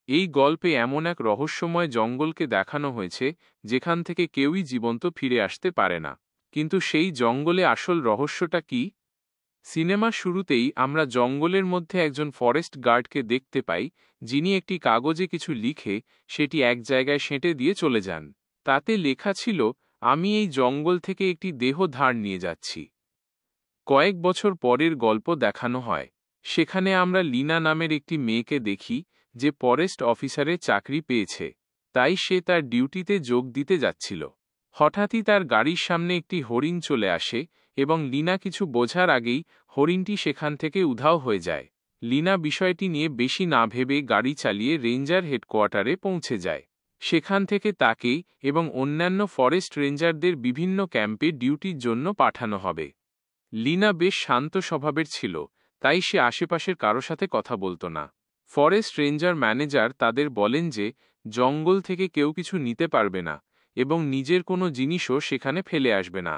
এই গল্পে এমন এক রহস্যময় জঙ্গলকে দেখানো হয়েছে যেখান থেকে কেউই জীবন্ত ফিরে আসতে পারে না। কিন্তু সেই জঙ্গলে আসল রহস্যটা কি? সিনেমার শুরুতেই আমরা জঙ্গলের মধ্যে একজন ফরেস্ট গার্ডকে দেখতে পাই, যিনি একটি কাগজে কিছু লিখে সেটি এক জায়গায় সেঁটে দিয়ে চলে যান। তাতে লেখা ছিল, আমি এই জঙ্গল থেকে একটি দেহ ধার নিয়ে যাচ্ছি। কয়েক বছর পরের গল্প দেখানো হয়। সেখানে আমরা লিনা নামের একটি মেয়েকে দেখি, যে ফরেস্ট অফিসারের চাকরি পেয়েছে, তাই সে তার ডিউটিতে যোগ দিতে যাচ্ছিল। হঠাৎই তার গাড়ির সামনে একটি হরিণ চলে আসে এবং লিনা কিছু বোঝার আগেই হরিণটি সেখান থেকে উধাও হয়ে যায়। লিনা বিষয়টি নিয়ে বেশি না ভেবে গাড়ি চালিয়ে রেঞ্জার হেডকোয়ার্টারে পৌঁছে যায়। সেখান থেকে তাকে এবং অন্যান্য ফরেস্ট রেঞ্জারদের বিভিন্ন ক্যাম্পে ডিউটির জন্য পাঠানো হবে। লিনা বেশ শান্ত স্বভাবের ছিল, তাই সে আশেপাশের কারো সাথে কথা বলতো না। ফরেস্ট রেঞ্জার ম্যানেজার তাদের বলেন যে জঙ্গল থেকে কেউ কিছু নিতে পারবে না এবং নিজের কোনো জিনিসও সেখানে ফেলে আসবে না।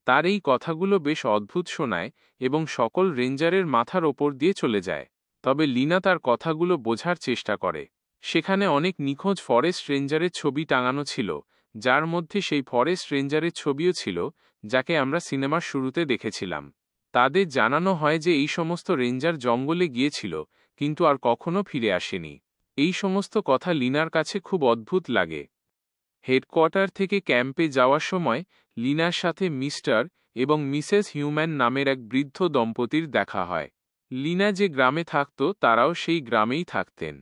তার এই কথাগুলো বেশ অদ্ভুত শোনায় এবং সকল রেঞ্জারের মাথার ওপর দিয়ে চলে যায়। তবে লিনা তার কথাগুলো বোঝার চেষ্টা করে। সেখানে অনেক নিখোঁজ ফরেস্ট রেঞ্জারের ছবি টাঙানো ছিল, যার মধ্যে সেই ফরেস্ট রেঞ্জারের ছবিও ছিল যাকে আমরা সিনেমার শুরুতে দেখেছিলাম। তাদের জানানো হয় যে এই সমস্ত রেঞ্জার জঙ্গলে গিয়েছিল কিন্তু আর কখনো ফিরে আসেনি। এই সমস্ত কথা লিনার কাছে খুব অদ্ভুত লাগে। হেডকোয়ার্টার থেকে ক্যাম্পে যাওয়ার সময় লিনার সাথে মিস্টার এবং মিসেস হিউম্যান নামের এক বৃদ্ধ দম্পতির দেখা হয়। লিনা যে গ্রামে থাকত তারাও সেই গ্রামেই থাকতেন,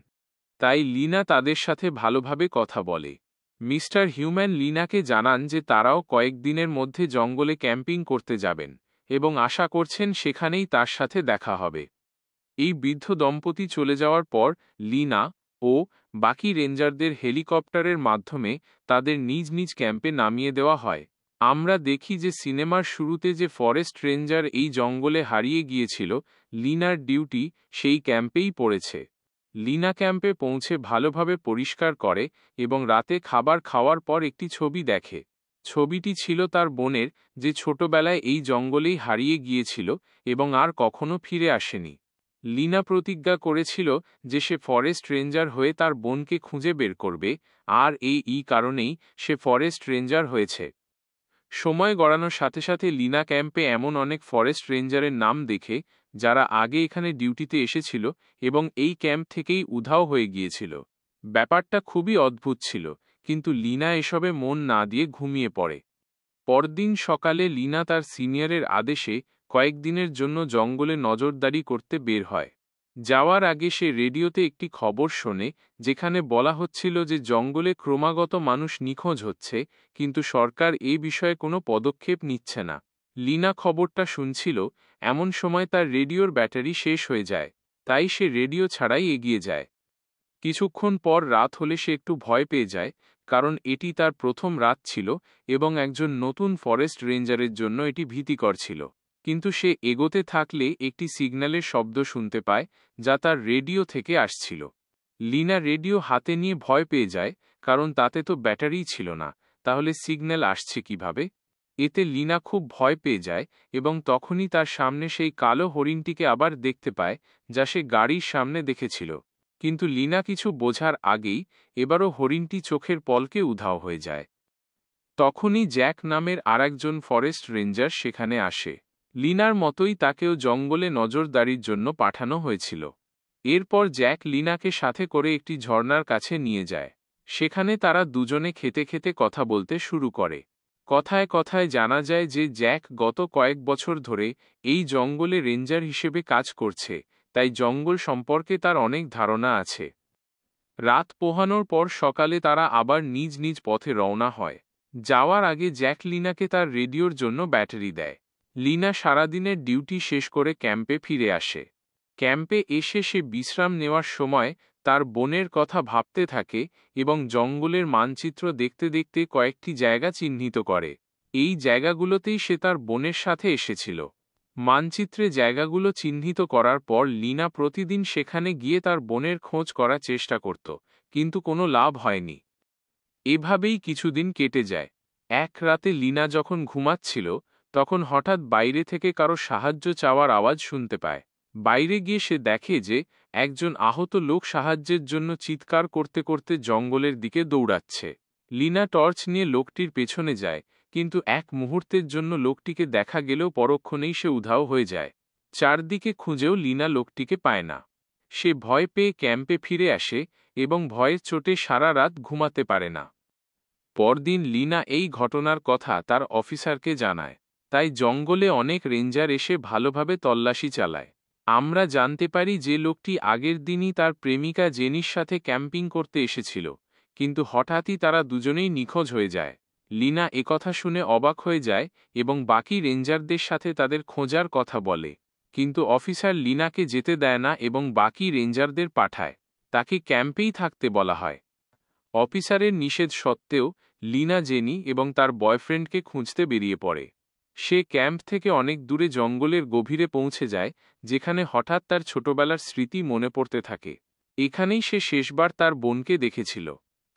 তাই লিনা তাদের সাথে ভালোভাবে কথা বলে। মিস্টার হিউম্যান লিনাকে জানান যে তারাও কয়েকদিনের মধ্যে জঙ্গলে ক্যাম্পিং করতে যাবেন এবং আশা করছেন সেখানেই তার সাথে দেখা হবে। এই বৃদ্ধ দম্পতি চলে যাওয়ার পর লিনা ও বাকি রেঞ্জারদের হেলিকপ্টারের মাধ্যমে তাদের নিজ নিজ ক্যাম্পে নামিয়ে দেওয়া হয়। আমরা দেখি যে সিনেমার শুরুতে যে ফরেস্ট রেঞ্জার এই জঙ্গলে হারিয়ে গিয়েছিল, লিনার ডিউটি সেই ক্যাম্পেই পড়েছে। লিনা ক্যাম্পে পৌঁছে ভালোভাবে পরিষ্কার করে এবং রাতে খাবার খাওয়ার পর একটি ছবি দেখে। ছবিটি ছিল তার বোনের, যে ছোটবেলায় এই জঙ্গলেই হারিয়ে গিয়েছিল এবং আর কখনো ফিরে আসেনি। লিনা প্রতিজ্ঞা করেছিল যে সে ফরেস্ট রেঞ্জার হয়ে তার বোনকে খুঁজে বের করবে, আর এই কারণেই সে ফরেস্ট রেঞ্জার হয়েছে। সময় গড়ানোর সাথে সাথে লিনা ক্যাম্পে এমন অনেক ফরেস্ট রেঞ্জারের নাম দেখে যারা আগে এখানে ডিউটিতে এসেছিল এবং এই ক্যাম্প থেকেই উধাও হয়ে গিয়েছিল। ব্যাপারটা খুবই অদ্ভুত ছিল, কিন্তু লিনা এসবে মন না দিয়ে ঘুমিয়ে পড়ে। পরদিন সকালে লিনা তার সিনিয়রের আদেশে কয়েকদিনের জন্য জঙ্গলে নজরদারি করতে বের হয়। যাওয়ার আগে সে রেডিওতে একটি খবর শোনে, যেখানে বলা হচ্ছিল যে জঙ্গলে ক্রমাগত মানুষ নিখোঁজ হচ্ছে, কিন্তু সরকার এই বিষয়ে কোনো পদক্ষেপ নিচ্ছে না। লিনা খবরটা শুনছিল, এমন সময় তার রেডিওর ব্যাটারি শেষ হয়ে যায়, তাই সে রেডিও ছাড়াই এগিয়ে যায়। কিছুক্ষণ পর রাত হলে সে একটু ভয় পেয়ে যায়, কারণ এটি তার প্রথম রাত ছিল এবং একজন নতুন ফরেস্ট রেঞ্জারের জন্য এটি ভীতিকর ছিল। কিন্তু সে এগোতে থাকলে একটি সিগন্যালের শব্দ শুনতে পায়, যা তার রেডিও থেকে আসছিল। লিনা রেডিও হাতে নিয়ে ভয় পেয়ে যায়, কারণ তাতে তো ব্যাটারিই ছিল না, তাহলে সিগন্যাল আসছে কিভাবে? এতে লিনা খুব ভয় পেয়ে যায় এবং তখনই তার সামনে সেই কালো হরিণটিকে আবার দেখতে পায়, যা সে গাড়ির সামনে দেখেছিল। কিন্তু লিনা কিছু বোঝার আগেই এবারও হরিণটি চোখের পলকে উধাও হয়ে যায়। তখনই জ্যাক নামের আরেকজন ফরেস্ট রেঞ্জার সেখানে আসে। লিনার মতোই তাকেও জঙ্গলে নজরদারির জন্য পাঠানো হয়েছিল। এরপর জ্যাক লিনাকে সাথে করে একটি ঝর্ণার কাছে নিয়ে যায়। সেখানে তারা দুজনে খেতে খেতে কথা বলতে শুরু করে। কথায় কথায় জানা যায় যে জ্যাক গত কয়েক বছর ধরে এই জঙ্গলে রেঞ্জার হিসেবে কাজ করছে, তাই জঙ্গল সম্পর্কে তার অনেক ধারণা আছে। রাত পোহানোর পর সকালে তারা আবার নিজ নিজ পথে রওনা হয়। যাওয়ার আগে জ্যাক লিনাকে তার রেডিওর জন্য ব্যাটারি দেয়। লিনা সারাদিনের ডিউটি শেষ করে ক্যাম্পে ফিরে আসে। ক্যাম্পে এসে সে বিশ্রাম নেওয়ার সময় তার বোনের কথা ভাবতে থাকে এবং জঙ্গলের মানচিত্র দেখতে দেখতে কয়েকটি জায়গা চিহ্নিত করে। এই জায়গাগুলোতেই সে তার বোনের সাথে এসেছিল। মানচিত্রে জায়গাগুলো চিহ্নিত করার পর লিনা প্রতিদিন সেখানে গিয়ে তার বোনের খোঁজ করার চেষ্টা করত, কিন্তু কোনো লাভ হয়নি। এভাবেই কিছুদিন কেটে যায়। এক রাতে লিনা যখন ঘুমাচ্ছিল, তখন হঠাৎ বাইরে থেকে কারো সাহায্য চাওয়ার আওয়াজ শুনতে পায়। বাইরে গিয়ে সে দেখে যে একজন আহত লোক সাহায্যের জন্য চিৎকার করতে করতে জঙ্গলের দিকে দৌড়াচ্ছে। লিনা টর্চ নিয়ে লোকটির পেছনে যায়, কিন্তু এক মুহূর্তের জন্য লোকটিকে দেখা গেলেও পরক্ষণেই সে উধাও হয়ে যায়। চারদিকে খুঁজেও লিনা লোকটিকে পায় না। সে ভয় পেয়ে ক্যাম্পে ফিরে আসে এবং ভয়ের চোটে সারা রাত ঘুমাতে পারে না। পরদিন লিনা এই ঘটনার কথা তার অফিসারকে জানায়। তাই জঙ্গলে অনেক রেঞ্জার এসে ভালোভাবে তল্লাশি চালায়। আমরা জানতে পারি যে লোকটি আগের দিনই তার প্রেমিকা জেনির সাথে ক্যাম্পিং করতে এসেছিল, কিন্তু হঠাৎই তারা দুজনেই নিখোঁজ হয়ে যায়। লিনা একথা শুনে অবাক হয়ে যায় এবং বাকি রেঞ্জারদের সাথে তাদের খোঁজার কথা বলে, কিন্তু অফিসার লিনাকে যেতে দেয় না এবং বাকি রেঞ্জারদের পাঠায়। তাকে ক্যাম্পেই থাকতে বলা হয়। অফিসারের নিষেধ সত্ত্বেও লিনা জেনি এবং তার বয়ফ্রেন্ডকে খুঁজতে বেরিয়ে পড়ে। সে ক্যাম্প থেকে অনেক দূরে জঙ্গলের গভীরে পৌঁছে যায়, যেখানে হঠাৎ তার ছোটবেলার স্মৃতি মনে পড়তে থাকে। এখানেই সে শেষবার তার বোনকে দেখেছিল।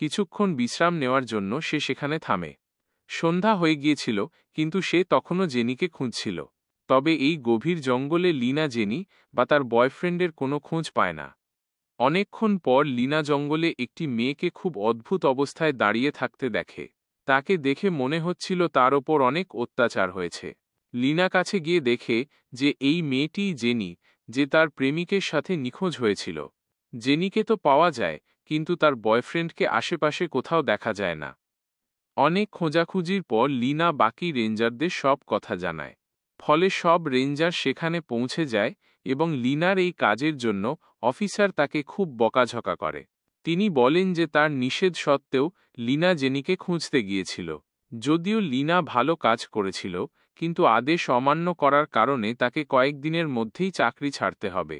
কিছুক্ষণ বিশ্রাম নেওয়ার জন্য সে সেখানে থামে। সন্ধ্যা হয়ে গিয়েছিল, কিন্তু সে তখনও জেনিকে খুঁজছিল। তবে এই গভীর জঙ্গলে লিনা জেনি বা তার বয়ফ্রেন্ডের কোনো খোঁজ পায় না। অনেকক্ষণ পর লিনা জঙ্গলে একটি মেয়েকে খুব অদ্ভুত অবস্থায় দাঁড়িয়ে থাকতে দেখে। তাকে দেখে মনে হচ্ছিল তার ওপর অনেক অত্যাচার হয়েছে। লিনা কাছে গিয়ে দেখে যে এই মেয়েটিই জেনি, যে তার প্রেমিকের সাথে নিখোঁজ হয়েছিল। জেনিকে তো পাওয়া যায়, কিন্তু তার বয়ফ্রেন্ডকে আশেপাশে কোথাও দেখা যায় না। অনেক খোঁজাখুঁজির পর লিনা বাকি রেঞ্জারদের সব কথা জানায়। ফলে সব রেঞ্জার সেখানে পৌঁছে যায় এবং লিনার এই কাজের জন্য অফিসার তাকে খুব বকাঝকা করে। তিনি বলেন যে তার নিষেধ সত্ত্বেও লিনা জেনিকে খুঁজতে গিয়েছিল। যদিও লিনা ভালো কাজ করেছিল, কিন্তু আদেশ অমান্য করার কারণে তাকে কয়েকদিনের মধ্যেই চাকরি ছাড়তে হবে।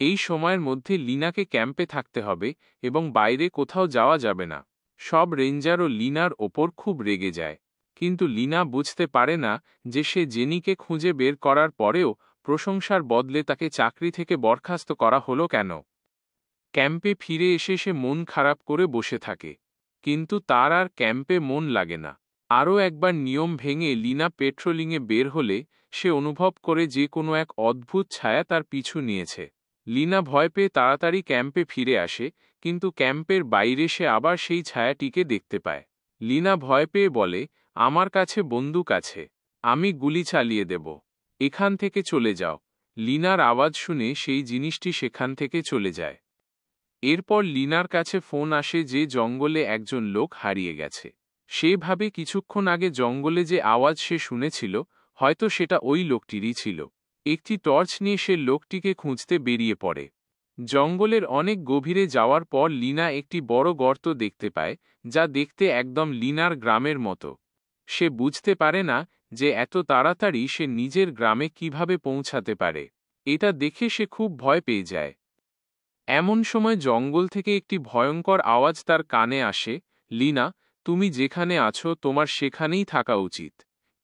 এই সময়ের মধ্যে লিনাকে ক্যাম্পে থাকতে হবে এবং বাইরে কোথাও যাওয়া যাবে না। সব রেঞ্জারও লিনার ওপর খুব রেগে যায়, কিন্তু লিনা বুঝতে পারে না যে সে জেনিকে খুঁজে বের করার পরেও প্রশংসার বদলে তাকে চাকরি থেকে বরখাস্ত করা হলো কেন। ক্যাম্পে ফিরে এসে সে মন খারাপ করে বসে থাকে, কিন্তু তার আর ক্যাম্পে মন লাগে না। আরও একবার নিয়ম ভেঙে লিনা পেট্রোলিংয়ে বের হলে সে অনুভব করে যে কোনো এক অদ্ভুত ছায়া তার পিছু নিয়েছে। লিনা ভয় পেয়ে তাড়াতাড়ি ক্যাম্পে ফিরে আসে, কিন্তু ক্যাম্পের বাইরে সে আবার সেই ছায়াটিকে দেখতে পায়। লিনা ভয় পেয়ে বলে, আমার কাছে বন্দুক আছে, আমি গুলি চালিয়ে দেব, এখান থেকে চলে যাও। লিনার আওয়াজ শুনে সেই জিনিসটি সেখান থেকে চলে যায়। এরপর লিনার কাছে ফোন আসে যে জঙ্গলে একজন লোক হারিয়ে গেছে। সে ভাবে কিছুক্ষণ আগে জঙ্গলে যে আওয়াজ সে শুনেছিল, হয়তো সেটা ওই লোকটিরই ছিল। একটি টর্চ নিয়ে সে লোকটিকে খুঁজতে বেরিয়ে পড়ে। জঙ্গলের অনেক গভীরে যাওয়ার পর লিনা একটি বড় গর্ত দেখতে পায়, যা দেখতে একদম লিনার গ্রামের মতো। সে বুঝতে পারে না যে এত তাড়াতাড়ি সে নিজের গ্রামে কিভাবে পৌঁছাতে পারে। এটা দেখে সে খুব ভয় পেয়ে যায়। এমন সময় জঙ্গল থেকে একটি ভয়ঙ্কর আওয়াজ তার কানে আসে, লিনা, তুমি যেখানে আছো তোমার সেখানেই থাকা উচিত।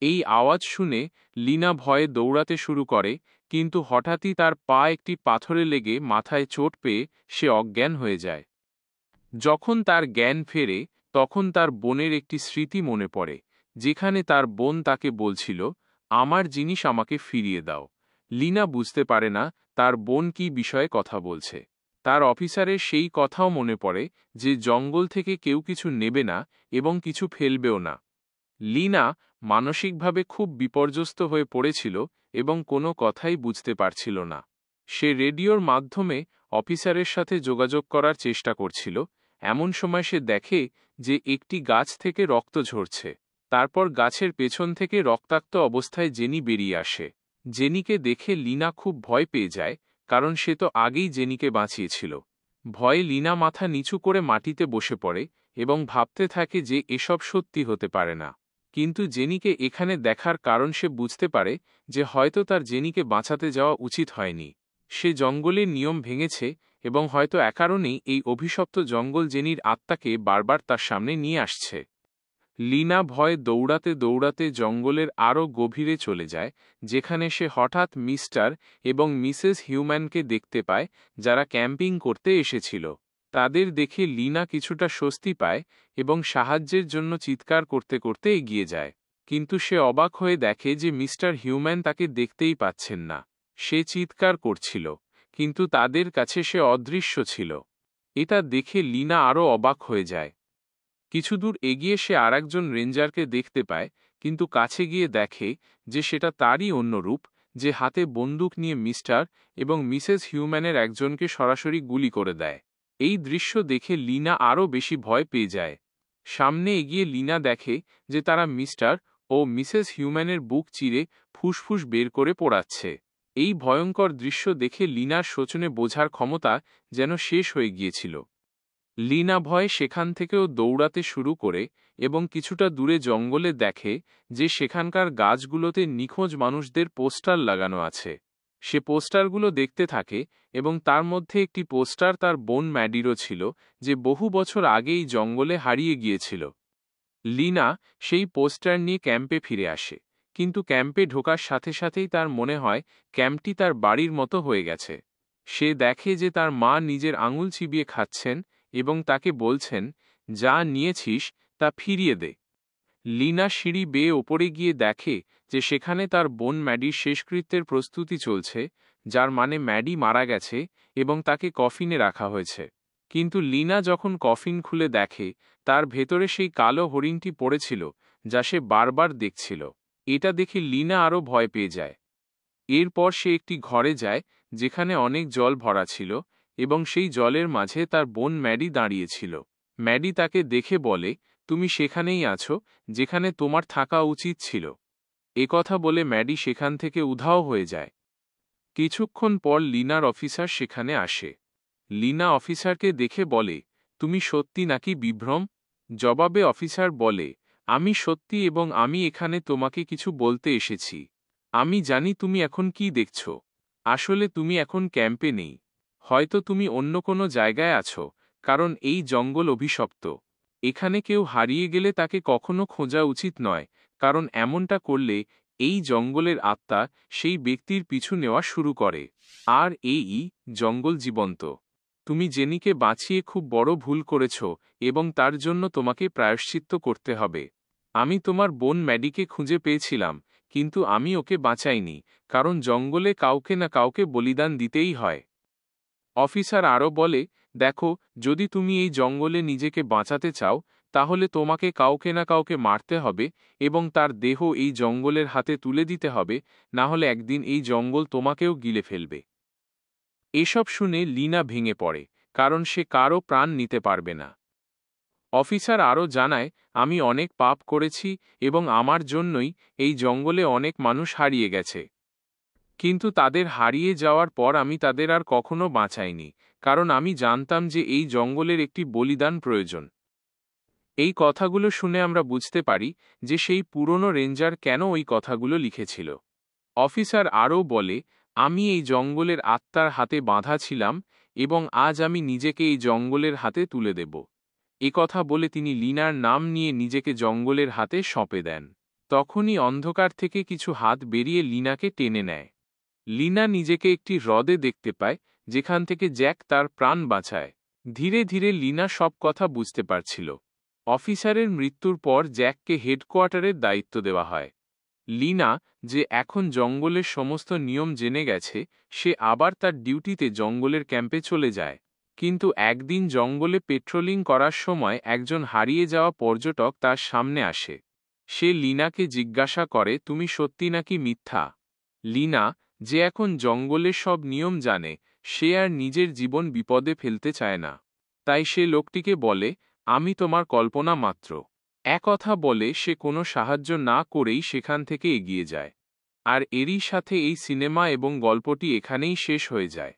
এই আওয়াজ শুনে লিনা ভয়ে দৌড়াতে শুরু করে, কিন্তু হঠাৎই তার পা একটি পাথরে লেগে মাথায় চোট পেয়ে সে অজ্ঞান হয়ে যায়। যখন তার জ্ঞান ফেরে, তখন তার বোনের একটি স্মৃতি মনে পড়ে, যেখানে তার বোন তাকে বলছিল, আমার জিনিস আমাকে ফিরিয়ে দাও। লিনা বুঝতে পারে না তার বোন কী বিষয়ে কথা বলছে। তার অফিসারের সেই কথাও মনে পড়ে যে জঙ্গল থেকে কেউ কিছু নেবে না এবং কিছু ফেলবেও না। লিনা মানসিকভাবে খুব বিপর্যস্ত হয়ে পড়েছিল এবং কোনো কথাই বুঝতে পারছিল না। সে রেডিওর মাধ্যমে অফিসারের সাথে যোগাযোগ করার চেষ্টা করছিল। এমন সময় সে দেখে যে একটি গাছ থেকে রক্ত ঝরছে। তারপর গাছের পেছন থেকে রক্তাক্ত অবস্থায় জেনি বেরিয়ে আসে। জেনিকে দেখে লিনা খুব ভয় পেয়ে যায়, কারণ সে তো আগেই জেনিকে বাঁচিয়েছিল। ভয়ে লিনা মাথা নিচু করে মাটিতে বসে পড়ে এবং ভাবতে থাকে যে এসব সত্যি হতে পারে না। কিন্তু জেনিকে এখানে দেখার কারণ সে বুঝতে পারে যে হয়তো তার জেনিকে বাঁচাতে যাওয়া উচিত হয়নি। সে জঙ্গলের নিয়ম ভেঙেছে এবং হয়তো একারণেই এই অভিশপ্ত জঙ্গল জেনির আত্মাকে বারবার তার সামনে নিয়ে আসছে। লিনা ভয়ে দৌড়াতে দৌড়াতে জঙ্গলের আরও গভীরে চলে যায়, যেখানে সে হঠাৎ মিস্টার এবং মিসেস হিউম্যানকে দেখতে পায়, যারা ক্যাম্পিং করতে এসেছিল। তাদের দেখে লিনা কিছুটা স্বস্তি পায় এবং সাহায্যের জন্য চিৎকার করতে করতে এগিয়ে যায়। কিন্তু সে অবাক হয়ে দেখে যে মিস্টার হিউম্যান তাকে দেখতেই পাচ্ছেন না। সে চিৎকার করছিল, কিন্তু তাদের কাছে সে অদৃশ্য ছিল। এটা দেখে লিনা আরও অবাক হয়ে যায়। কিছু দূর এগিয়ে সে আরেকজন রেঞ্জারকে দেখতে পায়, কিন্তু কাছে গিয়ে দেখে যে সেটা তারই অন্য রূপ, যে হাতে বন্দুক নিয়ে মিস্টার এবং মিসেস হিউম্যানের একজনকে সরাসরি গুলি করে দেয়। এই দৃশ্য দেখে লিনা আরও বেশি ভয় পেয়ে যায়। সামনে এগিয়ে লিনা দেখে যে তারা মিস্টার ও মিসেস হিউম্যানের বুক চিরে ফুসফুস বের করে পোড়াচ্ছে। এই ভয়ঙ্কর দৃশ্য দেখে লিনার শোচনে বোঝার ক্ষমতা যেন শেষ হয়ে গিয়েছিল। লিনা ভয়ে সেখান থেকেও দৌড়াতে শুরু করে এবং কিছুটা দূরে জঙ্গলে দেখে যে সেখানকার গাছগুলোতে নিখোঁজ মানুষদের পোস্টার লাগানো আছে। সে পোস্টারগুলো দেখতে থাকে এবং তার মধ্যে একটি পোস্টার তার বোন ম্যাডিরও ছিল, যে বহু বছর আগেই জঙ্গলে হারিয়ে গিয়েছিল। লিনা সেই পোস্টার নিয়ে ক্যাম্পে ফিরে আসে, কিন্তু ক্যাম্পে ঢোকার সাথে সাথেই তার মনে হয় ক্যাম্পটি তার বাড়ির মতো হয়ে গেছে। সে দেখে যে তার মা নিজের আঙুল চিবিয়ে খাচ্ছেন এবং তাকে বলছেন, যা নিয়েছিস তা ফিরিয়ে দে। লিনা সিঁড়ি বেয়ে ওপরে গিয়ে দেখে যে সেখানে তার বোন ম্যাডির শেষকৃত্যের প্রস্তুতি চলছে, যার মানে ম্যাডি মারা গেছে এবং তাকে কফিনে রাখা হয়েছে। কিন্তু লিনা যখন কফিন খুলে দেখে, তার ভেতরে সেই কালো হরিণটি পড়েছিল যা সে বারবার দেখছিল। এটা দেখে লিনা আরও ভয় পেয়ে যায়। এরপর সে একটি ঘরে যায় যেখানে অনেক জল ভরা ছিল এবং সেই জলের মাঝে তার বোন ম্যাডি দাঁড়িয়েছিল। ম্যাডি তাকে দেখে বলে, তুমি সেখানেই আছো যেখানে তোমার থাকা উচিত ছিল। কথা বলে ম্যাডি সেখান থেকে উধাও হয়ে যায়। কিছুক্ষণ পর লিনার অফিসার সেখানে আসে। লিনা অফিসারকে দেখে বলে, তুমি সত্যি নাকি বিভ্রম? জবাবে অফিসার বলে, আমি সত্যি এবং আমি এখানে তোমাকে কিছু বলতে এসেছি। আমি জানি তুমি এখন কি দেখছ। আসলে তুমি এখন ক্যাম্পে নেই। হয়তো তুমি অন্য কোনো জায়গায় আছো, কারণ এই জঙ্গল অভিশপ্ত। এখানে কেউ হারিয়ে গেলে তাকে কখনো খোঁজা উচিত নয়, কারণ এমনটা করলে এই জঙ্গলের আত্মা সেই ব্যক্তির পিছু নেওয়া শুরু করে। আর এই জঙ্গল জীবন্ত। তুমি জেনিকে বাঁচিয়ে খুব বড় ভুল করেছ এবং তার জন্য তোমাকে প্রায়শ্চিত্ত করতে হবে। আমি তোমার বোন ম্যাডিকে খুঁজে পেয়েছিলাম, কিন্তু আমি ওকে বাঁচাইনি, কারণ জঙ্গলে কাউকে না কাউকে বলিদান দিতেই হয়। অফিসার আরও বলে, দেখো, যদি তুমি এই জঙ্গলে নিজেকে বাঁচাতে চাও, তাহলে তোমাকে কাউকে না কাউকে মারতে হবে এবং তার দেহ এই জঙ্গলের হাতে তুলে দিতে হবে, না হলে একদিন এই জঙ্গল তোমাকেও গিলে ফেলবে। এসব শুনে লিনা ভেঙে পড়ে, কারণ সে কারও প্রাণ নিতে পারবে না। অফিসার আরও জানায়, আমি অনেক পাপ করেছি এবং আমার জন্যই এই জঙ্গলে অনেক মানুষ হারিয়ে গেছে। কিন্তু তাদের হারিয়ে যাওয়ার পর আমি তাদের আর কখনো বাঁচাইনি, কারণ আমি জানতাম যে এই জঙ্গলের একটি বলিদান প্রয়োজন। এই কথাগুলো শুনে আমরা বুঝতে পারি যে সেই পুরনো রেঞ্জার কেন ওই কথাগুলো লিখেছিল। অফিসার আরও বলে, আমি এই জঙ্গলের আত্মার হাতে বাঁধা ছিলাম এবং আজ আমি নিজেকে এই জঙ্গলের হাতে তুলে দেব। কথা বলে তিনি লিনার নাম নিয়ে নিজেকে জঙ্গলের হাতে সঁপে দেন। তখনই অন্ধকার থেকে কিছু হাত বেরিয়ে লিনাকে টেনে নেয়। লিনা নিজেকে একটি হ্রদে দেখতে পায়, যেখান থেকে জ্যাক তার প্রাণ বাঁচায়। ধীরে ধীরে লিনা সব কথা বুঝতে পারছিল। অফিসারের মৃত্যুর পর জ্যাককে হেডকোয়ার্টারের দায়িত্ব দেওয়া হয়। লিনা, যে এখন জঙ্গলের সমস্ত নিয়ম জেনে গেছে, সে আবার তার ডিউটিতে জঙ্গলের ক্যাম্পে চলে যায়। কিন্তু একদিন জঙ্গলে পেট্রোলিং করার সময় একজন হারিয়ে যাওয়া পর্যটক তার সামনে আসে। সে লিনাকে জিজ্ঞাসা করে, তুমি সত্যি নাকি মিথ্যা? লিনা, যে এখন জঙ্গলের সব নিয়ম জানে, সে আর নিজের জীবন বিপদে ফেলতে চায় না। তাই সে লোকটিকে বলে, আমি তোমার কল্পনা মাত্র। কথা বলে সে কোনো সাহায্য না করেই সেখান থেকে এগিয়ে যায়। আর এরই সাথে এই সিনেমা এবং গল্পটি এখানেই শেষ হয়ে যায়।